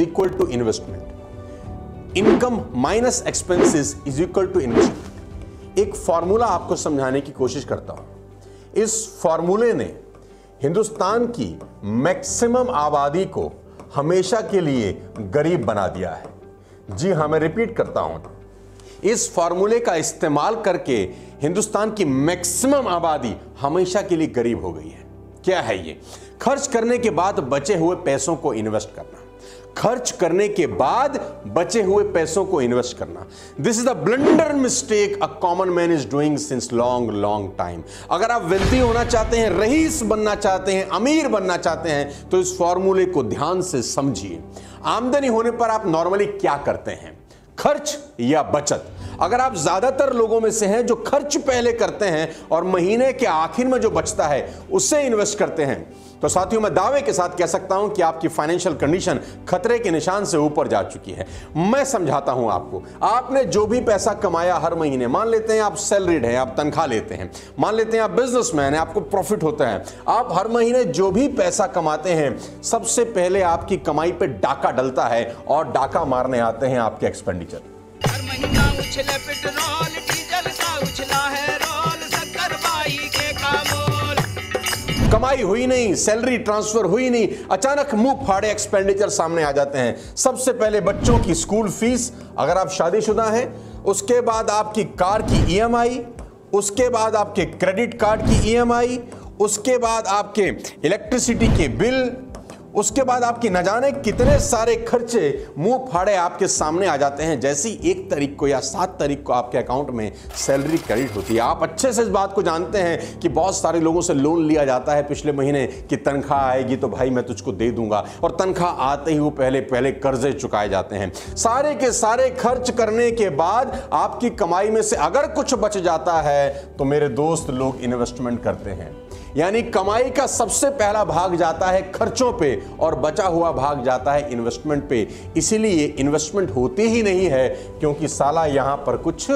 Equal to investment. Income minus expenses is equal to investment. एक formula आपको समझाने की कोशिश करता हूं। इस फॉर्मूले ने हिंदुस्तान की मैक्सिमम आबादी को हमेशा के लिए गरीब बना दिया है। जी हां, मैं रिपीट करता हूं, इस फॉर्मूले का इस्तेमाल करके हिंदुस्तान की मैक्सिमम आबादी हमेशा के लिए गरीब हो गई है। क्या है ये? खर्च करने के बाद बचे हुए पैसों को इन्वेस्ट करना। खर्च करने के बाद बचे हुए पैसों को इन्वेस्ट करना। This is the blunder mistake a common man is doing since long long time. अगर आप वेल्दी होना चाहते हैं, रईस बनना चाहते हैं, अमीर बनना चाहते हैं, तो इस फॉर्मूले को ध्यान से समझिए। आमदनी होने पर आप नॉर्मली क्या करते हैं? खर्च या बचत? अगर आप ज्यादातर लोगों में से हैं जो खर्च पहले करते हैं और महीने के आखिर में जो बचता है उससे इन्वेस्ट करते हैं, तो साथियों मैं दावे के साथ कह सकता हूं कि आपकी फाइनेंशियल कंडीशन खतरे के निशान से ऊपर जा चुकी है। मैं समझाता हूं आपको। आपने जो भी पैसा कमाया हर महीने, मान लेते हैं आप सैलरीड हैं, आप तनख्वाह लेते हैं, मान लेते हैं आप बिजनेसमैन हैं, आपको प्रॉफिट होता है, आप हर महीने जो भी पैसा कमाते हैं, सबसे पहले आपकी कमाई पे डाका डलता है और डाका मारने आते हैं आपके एक्सपेंडिचर। हर महीना उछले पेट्रोल डीजल का उछला है रोल, शक्कर बाई के कामोल। कमाई हुई नहीं, सैलरी ट्रांसफर हुई नहीं, अचानक मुंह फाड़े एक्सपेंडिचर सामने आ जाते हैं। सबसे पहले बच्चों की स्कूल फीस, अगर आप शादीशुदा हैं, उसके बाद आपकी कार की ईएमआई, उसके बाद आपके क्रेडिट कार्ड की ईएमआई, उसके बाद आपके इलेक्ट्रिसिटी के बिल, उसके बाद आपकी न जाने कितने सारे खर्चे मुंह फाड़े आपके सामने आ जाते हैं। जैसी 1 तारीख को या 7 तारीख को आपके अकाउंट में सैलरी क्रेडिट होती है। आप अच्छे से इस बात को जानते हैं कि बहुत सारे लोगों से लोन लिया जाता है पिछले महीने कि तनख्वाह आएगी तो भाई मैं तुझको दे दूंगा, और तनख्वाह आते ही वो पहले कर्जे चुकाए जाते हैं। सारे के सारे खर्च करने के बाद आपकी कमाई में से अगर कुछ बच जाता है तो मेरे दोस्त लोग इन्वेस्टमेंट करते हैं। यानी कमाई का सबसे पहला भाग जाता है खर्चों पे और बचा हुआ भाग जाता है इन्वेस्टमेंट पे। इसीलिए इन्वेस्टमेंट होती ही नहीं है क्योंकि साला यहां पर कुछ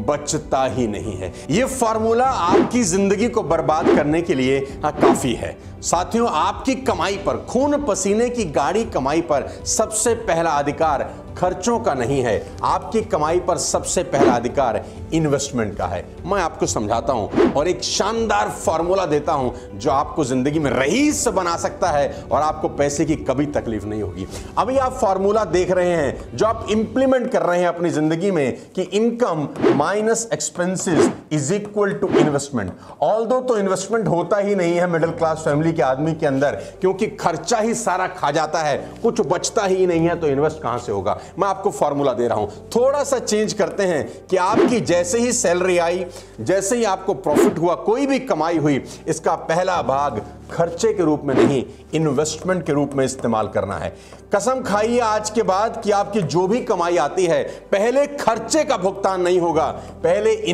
बचता ही नहीं है। यह फार्मूला आपकी जिंदगी को बर्बाद करने के लिए काफी है। साथियों, आपकी कमाई पर, खून पसीने की गाड़ी कमाई पर सबसे पहला अधिकार खर्चों का नहीं है। आपकी कमाई पर सबसे पहला अधिकार इन्वेस्टमेंट का है। मैं आपको समझाता हूं और एक शानदार फॉर्मूला देता हूं जो आपको जिंदगी में रईस बना सकता है और आपको पैसे की कभी तकलीफ नहीं होगी। अभी आप फॉर्मूला देख रहे हैं जो आप इंप्लीमेंट कर रहे हैं अपनी जिंदगी में कि income minus expenses is equal to investment. Although तो इन्वेस्टमेंट होता ही नहीं है मिडिल क्लास फैमिली के आदमी के अंदर, क्योंकि खर्चा ही सारा खा जाता है, कुछ बचता ही नहीं है, तो इन्वेस्ट कहां से होगा। मैं आपको फॉर्मूला दे रहा हूं, थोड़ा सा चेंज करते हैं कि आपकी जैसे ही सैलरी आई, जैसे ही आपको प्रॉफिट हुआ, कोई भी कमाई हुई, इसका पहला भाग खर्चे के रूप में नहीं, इन्वेस्टमेंट के रूप में इस्तेमाल करना है। कसम खाइए आज के बाद कि आपकी जो भी कमाई आती है, पहले खर्चे का भुगतान नहीं होगा, पहले